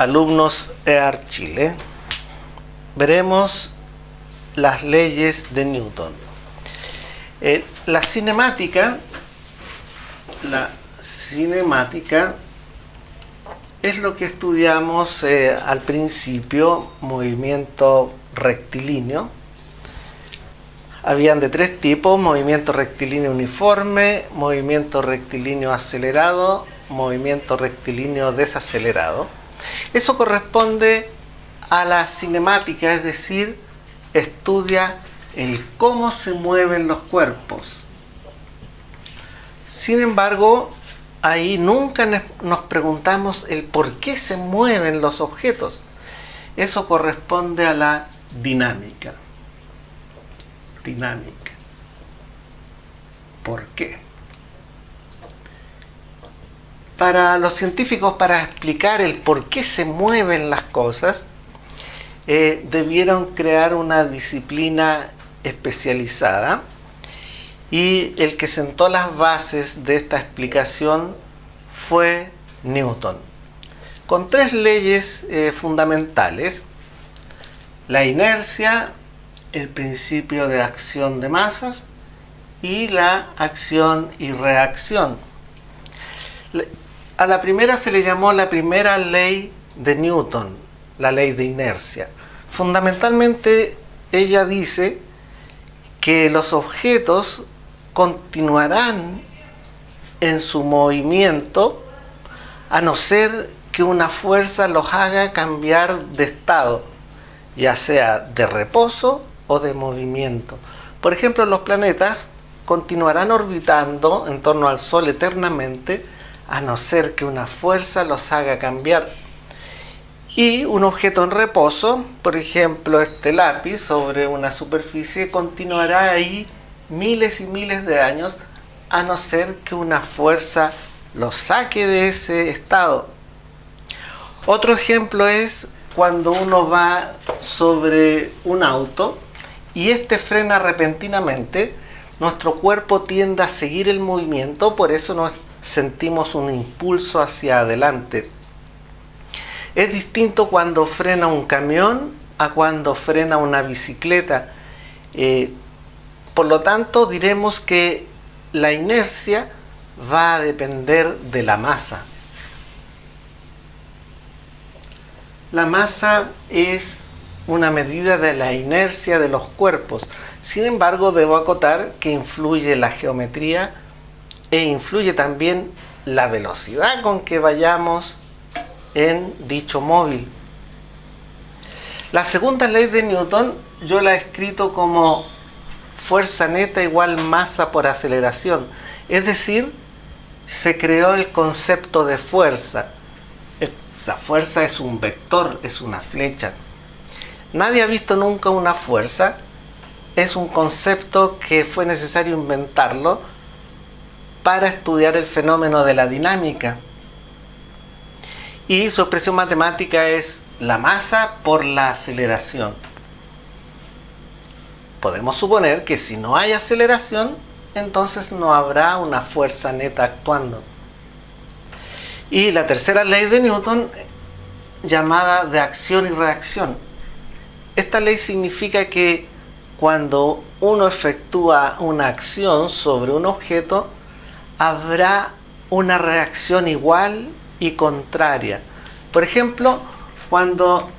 alumnos EAR Chile, veremos las leyes de Newton. La cinemática es lo que estudiamos al principio, movimiento rectilíneo. Habían de tres tipos: movimiento rectilíneo uniforme, movimiento rectilíneo acelerado, movimiento rectilíneo desacelerado. Eso corresponde a la cinemática, es decir, estudia el cómo se mueven los cuerpos. Sin embargo, ahí nunca nos preguntamos el por qué se mueven los objetos. Eso corresponde a la dinámica. ¿Por qué? Para los científicos, para explicar el por qué se mueven las cosas, debieron crear una disciplina especializada, y el que sentó las bases de esta explicación fue Newton, con tres leyes fundamentales: la inercia, el principio de acción de masas y la acción y reacción. A la primera se le llamó la primera ley de Newton, la ley de inercia. Fundamentalmente ella dice que los objetos continuarán en su movimiento a no ser que una fuerza los haga cambiar de estado, ya sea de reposo o de movimiento. Por ejemplo, los planetas continuarán orbitando en torno al Sol eternamente a no ser que una fuerza los haga cambiar. Y un objeto en reposo, por ejemplo este lápiz sobre una superficie, continuará ahí miles y miles de años a no ser que una fuerza lo saque de ese estado. Otro ejemplo es cuando uno va sobre un auto y este frena repentinamente. Nuestro cuerpo tiende a seguir el movimiento, por eso nos sentimos un impulso hacia adelante. Es distinto cuando frena un camión a cuando frena una bicicleta. Por lo tanto, diremos que la inercia va a depender de la masa. La masa es una medida de la inercia de los cuerpos. Sin embargo, debo acotar que influye la geometría e influye también la velocidad con que vayamos en dicho móvil. La segunda ley de Newton yo la he escrito como fuerza neta igual masa por aceleración. Es decir, se creó el concepto de fuerza. La fuerza es un vector, es una flecha. Nadie ha visto nunca una fuerza. Es un concepto que fue necesario inventarlo para estudiar el fenómeno de la dinámica. Y su expresión matemática es la masa por la aceleración. Podemos suponer que si no hay aceleración, entonces no habrá una fuerza neta actuando. Y la tercera ley de Newton, llamada de acción y reacción. Esta ley significa que cuando uno efectúa una acción sobre un objeto, habrá una reacción igual y contraria. Por ejemplo, cuando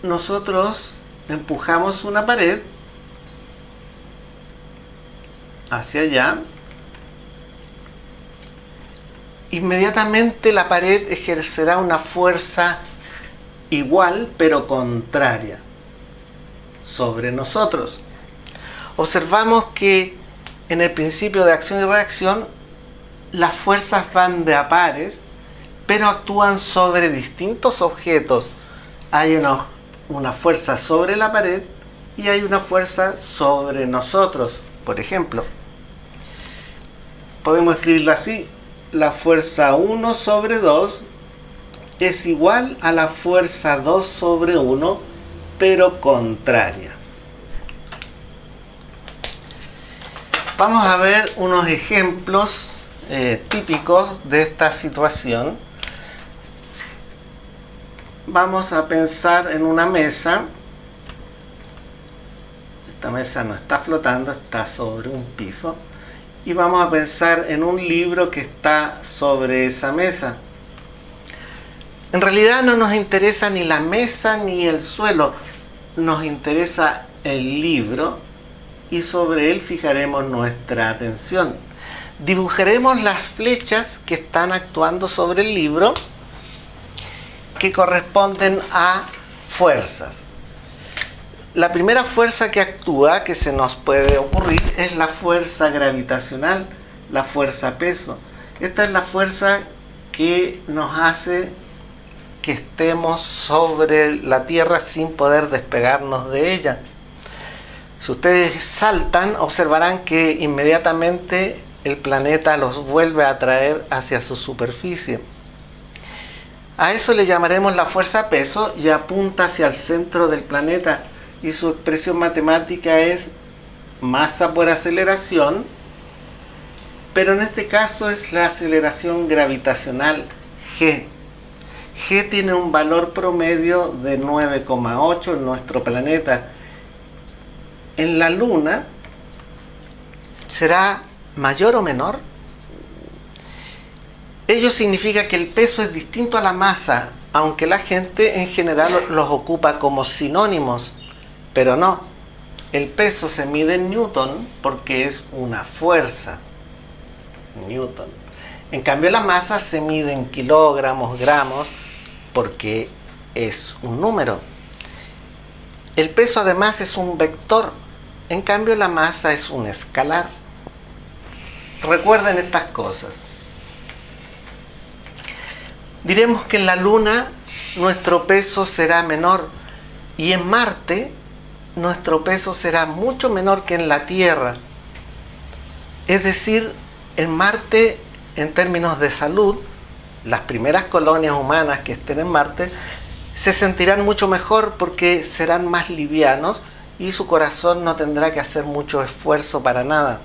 nosotros empujamos una pared hacia allá, inmediatamente la pared ejercerá una fuerza igual pero contraria sobre nosotros. Observamos que en el principio de acción y reacción las fuerzas van de a pares, pero actúan sobre distintos objetos. Hay una fuerza sobre la pared y hay una fuerza sobre nosotros. Por ejemplo, podemos escribirlo así: la fuerza 1 sobre 2 es igual a la fuerza 2 sobre 1, pero contraria. Vamos a ver unos ejemplos típicos de esta situación. vamos a pensar en una mesa. Esta mesa no está flotando, está sobre un piso. Y vamos a pensar en un libro que está sobre esa mesa. En realidad no nos interesa ni la mesa ni el suelo. Nos interesa el libro y sobre él fijaremos nuestra atención. Dibujaremos las flechas que están actuando sobre el libro, que corresponden a fuerzas. La primera fuerza que actúa, que se nos puede ocurrir, es la fuerza gravitacional, la fuerza peso. Esta es la fuerza que nos hace que estemos sobre la Tierra sin poder despegarnos de ella. Si ustedes saltan, observarán que inmediatamente el planeta los vuelve a atraer hacia su superficie. A eso le llamaremos la fuerza peso y apunta hacia el centro del planeta. Y su expresión matemática es masa por aceleración, pero en este caso es la aceleración gravitacional G. G tiene un valor promedio de 9,8 en nuestro planeta. En la Luna, ¿será mayor o menor? Ello significa que el peso es distinto a la masa, aunque la gente en general los ocupa como sinónimos. Pero no, el peso se mide en Newton porque es una fuerza. Newton. En cambio la masa se mide en kilogramos, gramos, porque es un número. El peso además es un vector, en cambio la masa es un escalar. Recuerden estas cosas. Diremos que en la Luna nuestro peso será menor y en Marte nuestro peso será mucho menor que en la Tierra. Es decir, en Marte, en términos de salud, las primeras colonias humanas que estén en Marte se sentirán mucho mejor porque serán más livianos y su corazón no tendrá que hacer mucho esfuerzo para nada.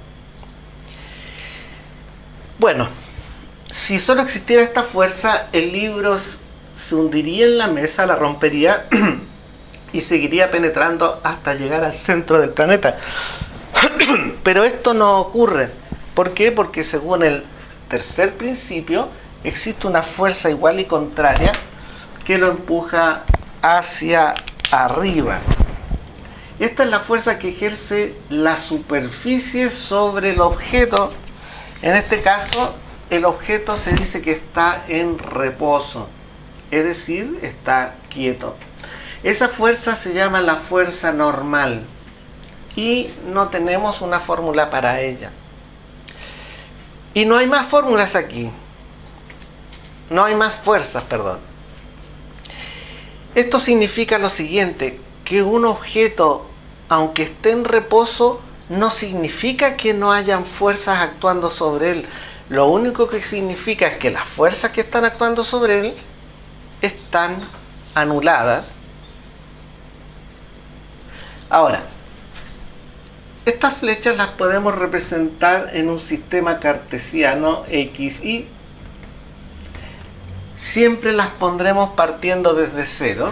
Bueno, si solo existiera esta fuerza, el libro se hundiría en la mesa, la rompería y seguiría penetrando hasta llegar al centro del planeta. Pero esto no ocurre. ¿Por qué? Porque según el tercer principio, existe una fuerza igual y contraria que lo empuja hacia arriba. Esta es la fuerza que ejerce la superficie sobre el objeto. En este caso, el objeto se dice que está en reposo, es decir, está quieto. Esa fuerza se llama la fuerza normal y no tenemos una fórmula para ella. Y no hay más fórmulas aquí. No hay más fuerzas, perdón. Esto significa lo siguiente, que un objeto, aunque esté en reposo, no significa que no hayan fuerzas actuando sobre él. Lo único que significa es que las fuerzas que están actuando sobre él están anuladas. Ahora, estas flechas las podemos representar en un sistema cartesiano X, Y. Siempre las pondremos partiendo desde cero.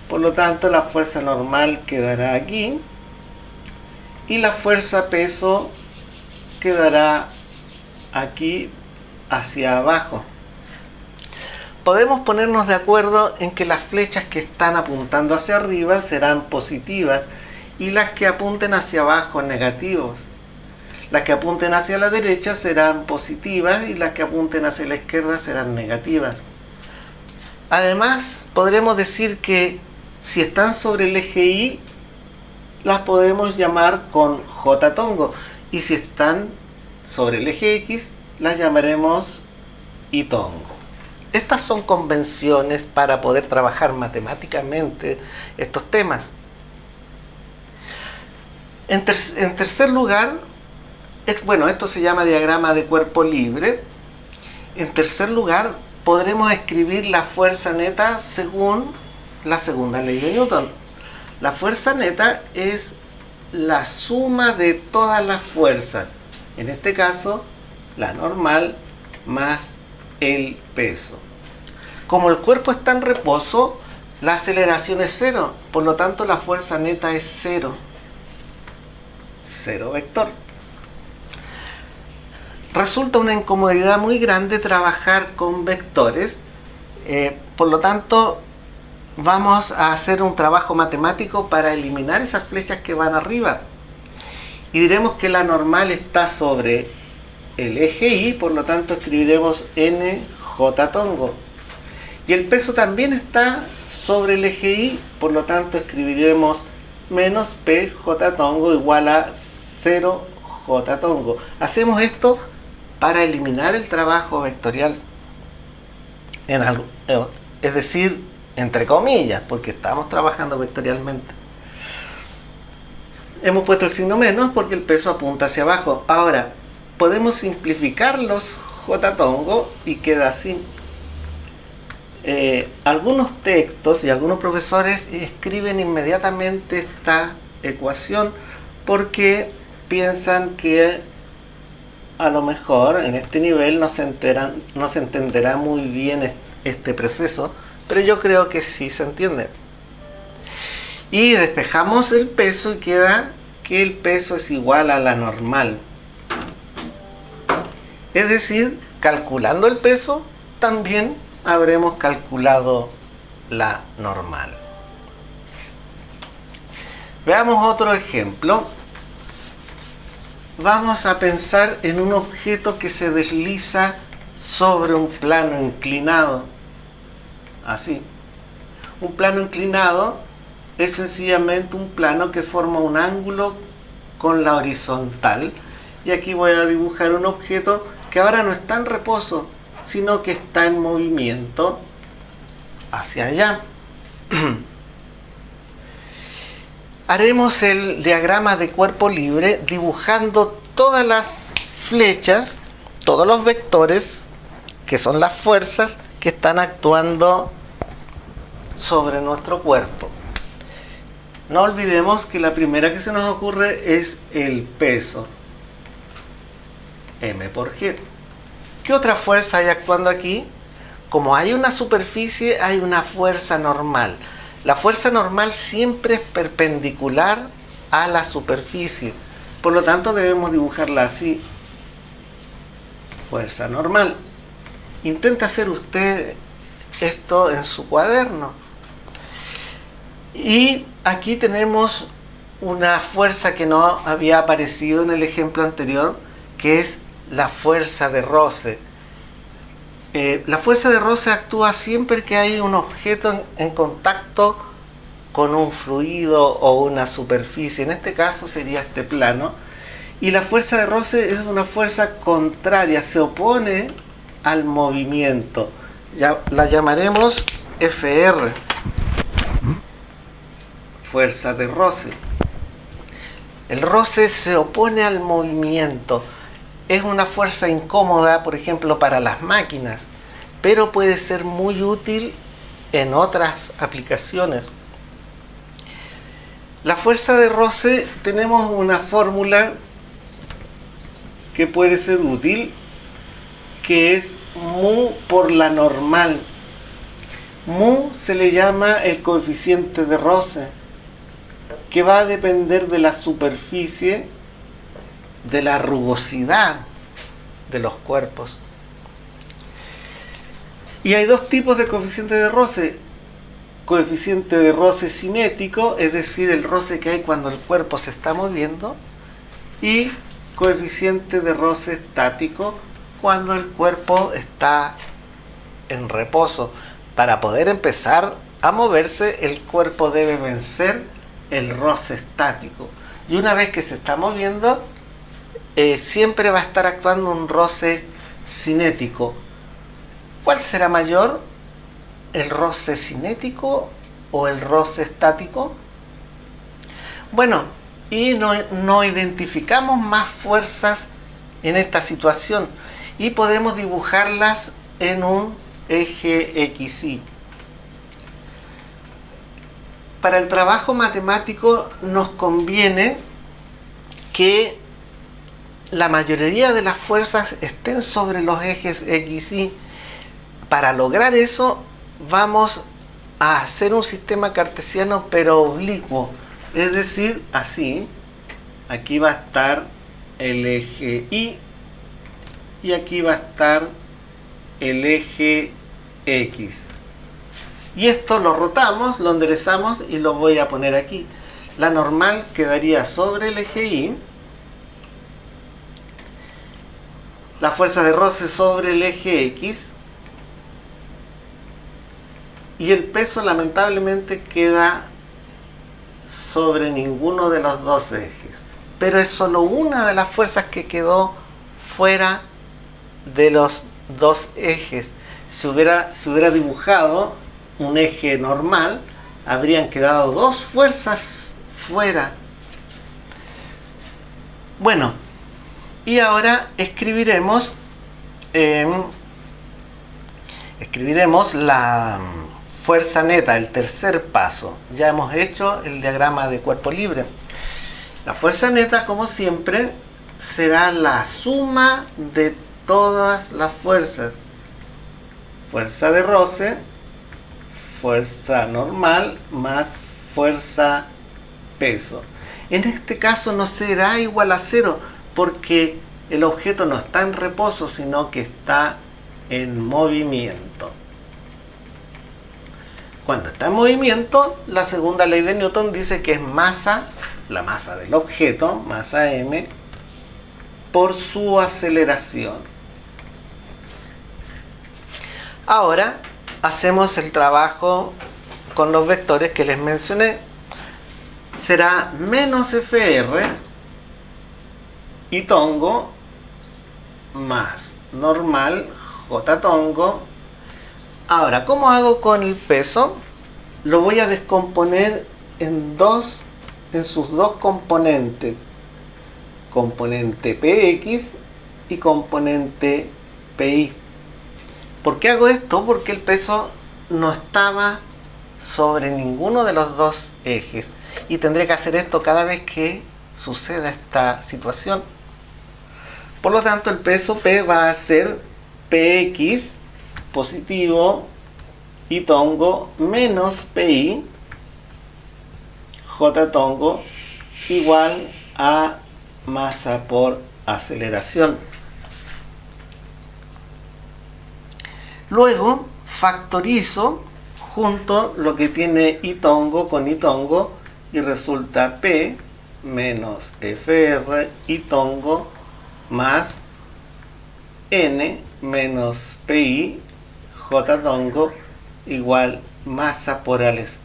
Por lo tanto, la fuerza normal quedará aquí. Y la fuerza peso quedará aquí hacia abajo. Podemos ponernos de acuerdo en que las flechas que están apuntando hacia arriba serán positivas y las que apunten hacia abajo negativos. Las que apunten hacia la derecha serán positivas y las que apunten hacia la izquierda serán negativas. Además, podremos decir que si están sobre el eje Y, las podemos llamar con J tongo. Y si están sobre el eje X, las llamaremos Y tongo. Estas son convenciones para poder trabajar matemáticamente estos temas. En tercer lugar, esto se llama diagrama de cuerpo libre. En tercer lugar, podremos escribir la fuerza neta según la segunda ley de Newton. La fuerza neta es la suma de todas las fuerzas. En este caso, la normal más el peso. Como el cuerpo está en reposo, La aceleración es cero, por lo tanto la fuerza neta es cero. Cero vector. Resulta una incomodidad muy grande trabajar con vectores, por lo tanto vamos a hacer un trabajo matemático para eliminar esas flechas que van arriba. Y diremos que la normal está sobre el eje Y, por lo tanto escribiremos NJ tongo. Y el peso también está sobre el eje Y, por lo tanto escribiremos menos PJ tongo igual a 0J tongo. Hacemos esto para eliminar el trabajo vectorial. Es decir, entre comillas, porque estamos trabajando vectorialmente. Hemos puesto el signo menos porque el peso apunta hacia abajo. Ahora, podemos simplificar los J tongo y queda así. Algunos textos y algunos profesores escriben inmediatamente esta ecuación porque piensan que a lo mejor en este nivel no se entenderá muy bien este proceso, pero yo creo que sí se entiende. Y despejamos el peso y queda que el peso es igual a la normal. Es decir, calculando el peso, también habremos calculado la normal. Veamos otro ejemplo. Vamos a pensar en un objeto que se desliza sobre un plano inclinado. Así. Un plano inclinado es sencillamente un plano que forma un ángulo con la horizontal. Y aquí voy a dibujar un objeto que ahora no está en reposo, sino que está en movimiento hacia allá. Haremos el diagrama de cuerpo libre dibujando todas las flechas, todos los vectores, que son las fuerzas que están actuando sobre nuestro cuerpo. No olvidemos que la primera que se nos ocurre es el peso, M por G. ¿Qué otra fuerza hay actuando aquí? Como hay una superficie, hay una fuerza normal. La fuerza normal siempre es perpendicular a la superficie. Por lo tanto, debemos dibujarla así. Fuerza normal. Intenta hacer usted esto en su cuaderno. Y aquí tenemos una fuerza que no había aparecido en el ejemplo anterior, que es la fuerza de roce. La fuerza de roce actúa siempre que hay un objeto en contacto con un fluido o una superficie. En este caso sería este plano. Y la fuerza de roce es una fuerza contraria, se opone al movimiento. Ya la llamaremos FR. Fuerza de roce. El roce se opone al movimiento. Es una fuerza incómoda, por ejemplo, para las máquinas, pero puede ser muy útil en otras aplicaciones. La fuerza de roce, tenemos una fórmula que puede ser útil, que es mu por la normal. Mu se le llama el coeficiente de roce, que va a depender de la superficie, de la rugosidad de los cuerpos. Y hay dos tipos de coeficiente de roce. Coeficiente de roce cinético, es decir, el roce que hay cuando el cuerpo se está moviendo, y coeficiente de roce estático, cuando el cuerpo está en reposo. Para poder empezar a moverse, el cuerpo debe vencer el roce estático. Y una vez que se está moviendo, siempre va a estar actuando un roce cinético. ¿Cuál será mayor? ¿El roce cinético o el roce estático? Bueno, y no identificamos más fuerzas en esta situación y podemos dibujarlas en un eje XY. Para el trabajo matemático nos conviene que la mayoría de las fuerzas estén sobre los ejes XY. Para lograr eso vamos a hacer un sistema cartesiano pero oblicuo, es decir, así. Aquí va a estar el eje y aquí va a estar el eje X. Y esto lo rotamos, lo enderezamos y lo voy a poner aquí. La normal quedaría sobre el eje Y. La fuerza de roce sobre el eje X. Y el peso lamentablemente queda sobre ninguno de los dos ejes. Pero es solo una de las fuerzas que quedó fuera de los dos ejes. Si hubiera dibujado un eje normal, habrían quedado dos fuerzas fuera. Bueno, y ahora escribiremos la fuerza neta, el tercer paso. Ya hemos hecho el diagrama de cuerpo libre. La fuerza neta, como siempre, será la suma de todas las fuerzas. Fuerza de roce, fuerza normal, más fuerza peso. En este caso no será igual a 0, porque el objeto no está en reposo, sino que está en movimiento. Cuando está en movimiento, la segunda ley de Newton dice que es masa, la masa del objeto, masa m, por su aceleración. Ahora hacemos el trabajo con los vectores que les mencioné. Será menos Fr y tongo más normal J tongo. Ahora, ¿cómo hago con el peso? Lo voy a descomponer en sus dos componentes. Componente Px y componente Pi. ¿Por qué hago esto? Porque el peso no estaba sobre ninguno de los dos ejes. Y tendré que hacer esto cada vez que suceda esta situación. Por lo tanto, el peso P va a ser Px positivo y tongo menos Pi J tongo igual a masa por aceleración. Luego factorizo junto lo que tiene I tongo con I tongo y resulta P menos Fr I tongo más N menos Pi J tongo igual masa por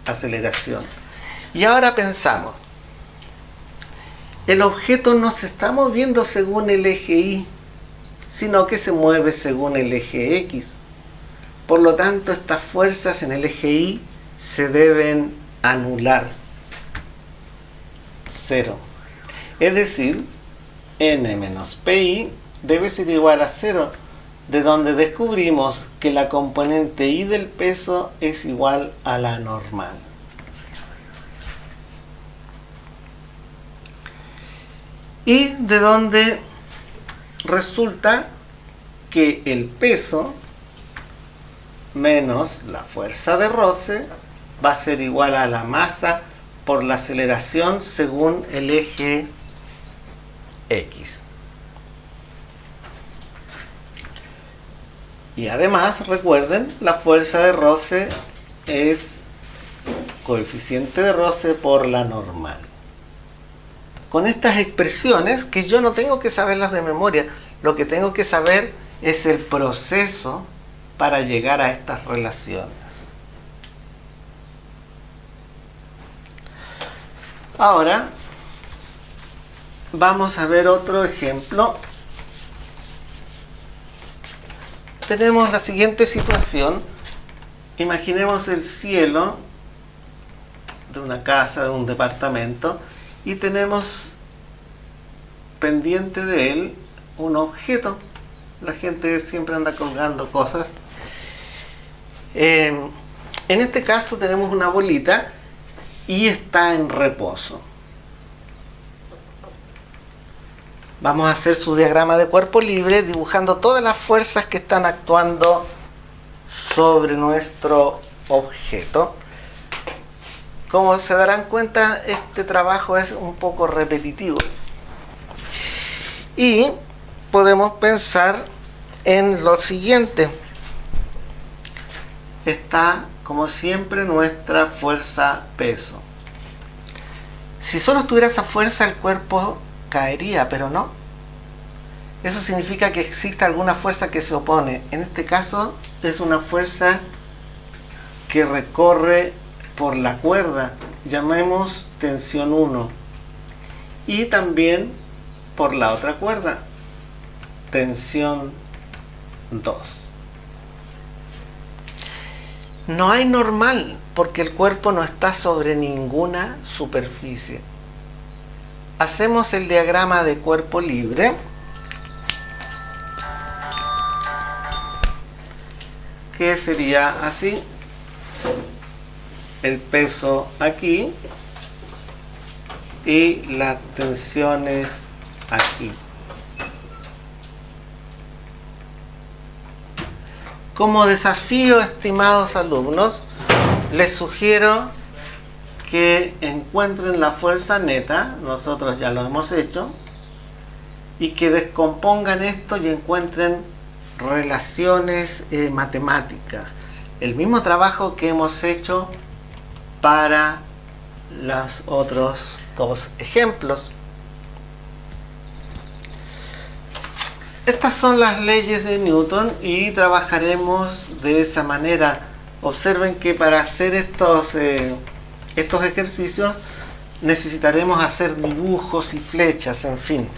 aceleración. Y ahora pensamos, el objeto no se está moviendo según el eje Y, sino que se mueve según el eje X. Por lo tanto, estas fuerzas en el eje Y se deben anular. 0. Es decir, N menos Pi debe ser igual a 0, de donde descubrimos que la componente I del peso es igual a la normal. Y de donde resulta que el peso menos la fuerza de roce va a ser igual a la masa por la aceleración según el eje X. Y además, recuerden, la fuerza de roce es coeficiente de roce por la normal. Con estas expresiones, que yo no tengo que saberlas de memoria, lo que tengo que saber es el proceso para llegar a estas relaciones. Ahora, vamos a ver otro ejemplo. Tenemos la siguiente situación. Imaginemos el cielo de una casa, de un departamento, y tenemos pendiente de él un objeto. La gente siempre anda colgando cosas. En este caso tenemos una bolita y está en reposo. Vamos a hacer su diagrama de cuerpo libre dibujando todas las fuerzas que están actuando sobre nuestro objeto. Como se darán cuenta, este trabajo es un poco repetitivo. Y podemos pensar en lo siguiente. Está, como siempre, nuestra fuerza-peso. Si solo estuviera esa fuerza, el cuerpo caería, pero no. Eso significa que existe alguna fuerza que se opone. En este caso, es una fuerza que recorre por la cuerda. Llamemos tensión 1. Y también por la otra cuerda, tensión 2. No hay normal, porque el cuerpo no está sobre ninguna superficie. Hacemos el diagrama de cuerpo libre, que sería así: el peso aquí y las tensiones aquí. Como desafío, estimados alumnos, les sugiero que encuentren la fuerza neta, nosotros ya lo hemos hecho, y que descompongan esto y encuentren relaciones matemáticas. El mismo trabajo que hemos hecho para los otros dos ejemplos. Estas son las leyes de Newton y trabajaremos de esa manera. Observen que para hacer estos ejercicios necesitaremos hacer dibujos y flechas, en fin.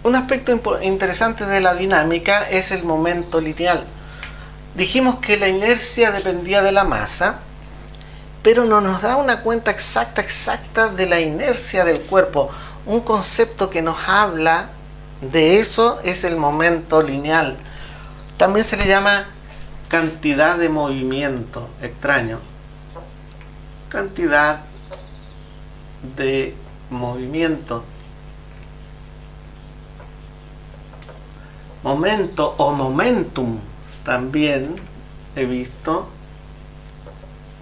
Un aspecto interesante de la dinámica es el momento lineal. Dijimos que la inercia dependía de la masa, pero no nos da una cuenta exacta de la inercia del cuerpo. Un concepto que nos habla de eso es el momento lineal. También se le llama cantidad de movimiento. Extraño. Cantidad de movimiento. Momento o momentum también he visto.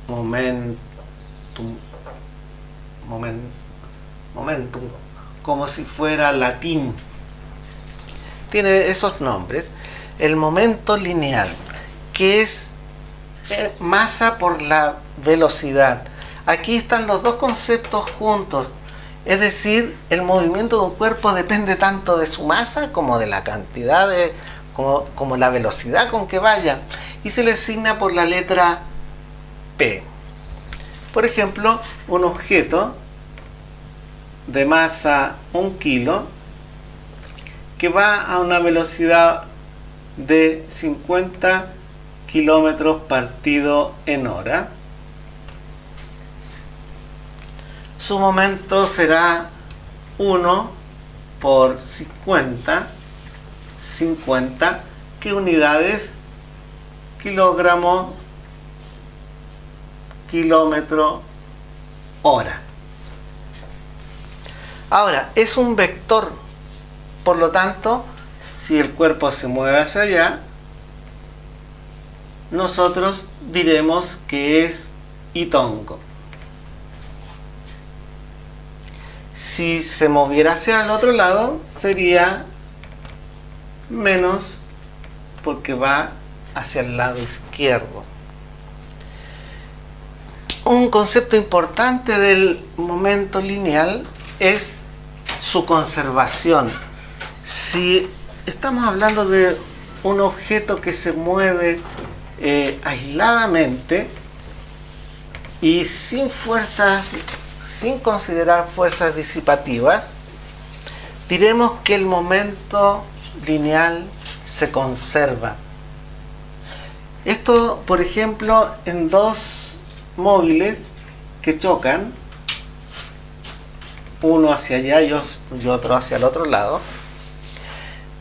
Momentum, como si fuera latín. Tiene esos nombres. El momento lineal, que es masa por la velocidad. Aquí están los dos conceptos juntos. Es decir, el movimiento de un cuerpo depende tanto de su masa como de la cantidad como la velocidad con que vaya. Y se le asigna por la letra P. Por ejemplo, un objeto de masa 1 kilo que va a una velocidad de 50 kilómetros partido en hora. Su momento será 1 por 50, ¿qué unidades? Kilogramo, kilómetro, hora. Ahora, es un vector, por lo tanto, si el cuerpo se mueve hacia allá, nosotros diremos que es itongo. Si se moviera hacia el otro lado, sería menos, porque va hacia el lado izquierdo. Un concepto importante del momento lineal es su conservación. Si estamos hablando de un objeto que se mueve aisladamente y sin fuerzas, sin considerar fuerzas disipativas, diremos que el momento lineal se conserva. Esto, por ejemplo, en dos móviles que chocan, uno hacia allá y otro hacia el otro lado,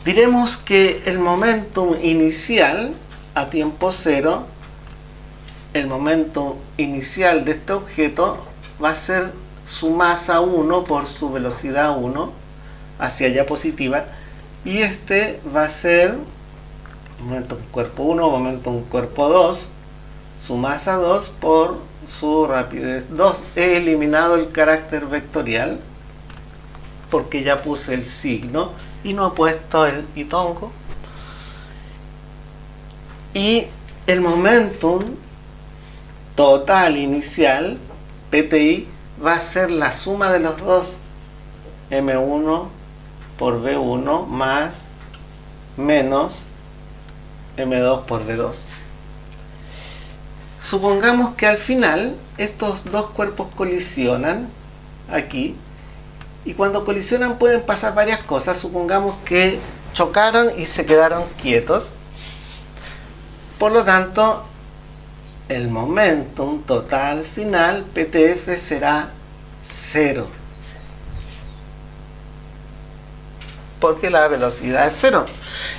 diremos que el momentum inicial a tiempo cero, el momento inicial de este objeto va a ser su masa 1 por su velocidad 1 hacia allá positiva, y este va a ser momentum cuerpo 1, momentum cuerpo 2 su masa 2 por su rapidez 2. He eliminado el carácter vectorial porque ya puse el signo y no he puesto el itongo. Y el momentum total inicial, PTI, va a ser la suma de los dos, M1 por V1 más menos M2 por V2. Supongamos que al final estos dos cuerpos colisionan aquí, y cuando colisionan pueden pasar varias cosas. Supongamos que chocaron y se quedaron quietos. Por lo tanto, el momentum total final, PTF, será 0. Porque la velocidad es 0.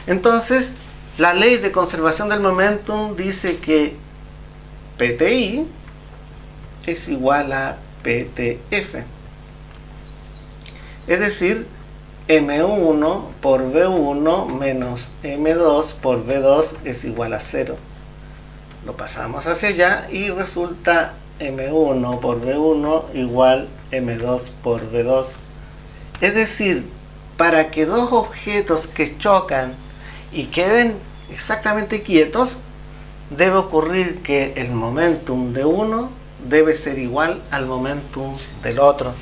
Entonces, la ley de conservación del momentum dice que PTI es igual a PTF. Es decir, M1 por V1 menos M2 por V2 es igual a 0. Lo pasamos hacia allá y resulta M1 por V1 igual M2 por V2. Es decir, para que dos objetos que chocan y queden exactamente quietos, debe ocurrir que el momentum de uno debe ser igual al momentum del otro.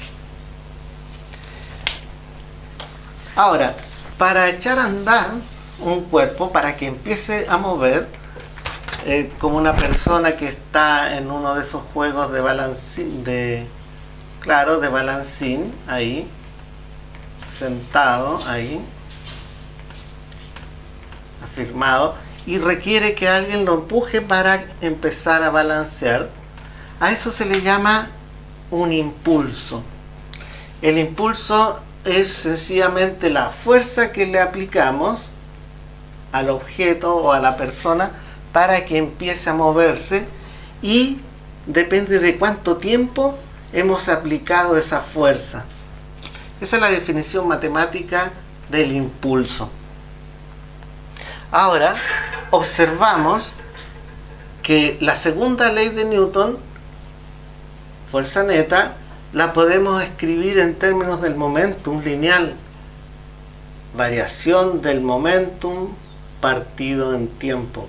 Ahora, para echar a andar un cuerpo, para que empiece a mover, como una persona que está en uno de esos juegos de balancín, de balancín, ahí, sentado, ahí, afirmado, y requiere que alguien lo empuje para empezar a balancear. A eso se le llama un impulso. El impulso es sencillamente la fuerza que le aplicamos al objeto o a la persona para que empiece a moverse, y depende de cuánto tiempo hemos aplicado esa fuerza. Esa es la definición matemática del impulso. Ahora observamos que la segunda ley de Newton, fuerza neta, la podemos escribir en términos del momentum lineal, variación del momentum partido en tiempo.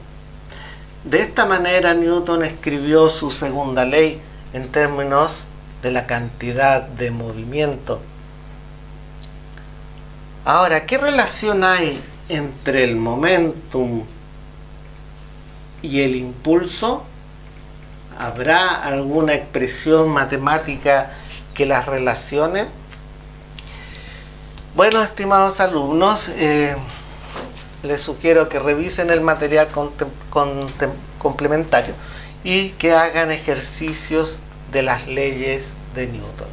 De esta manera Newton escribió su segunda ley en términos de la cantidad de movimiento. Ahora, ¿qué relación hay entre el momentum y el impulso? ¿Habrá alguna expresión matemática que las relacione? Bueno, estimados alumnos, les sugiero que revisen el material complementario y que hagan ejercicios de las leyes de Newton.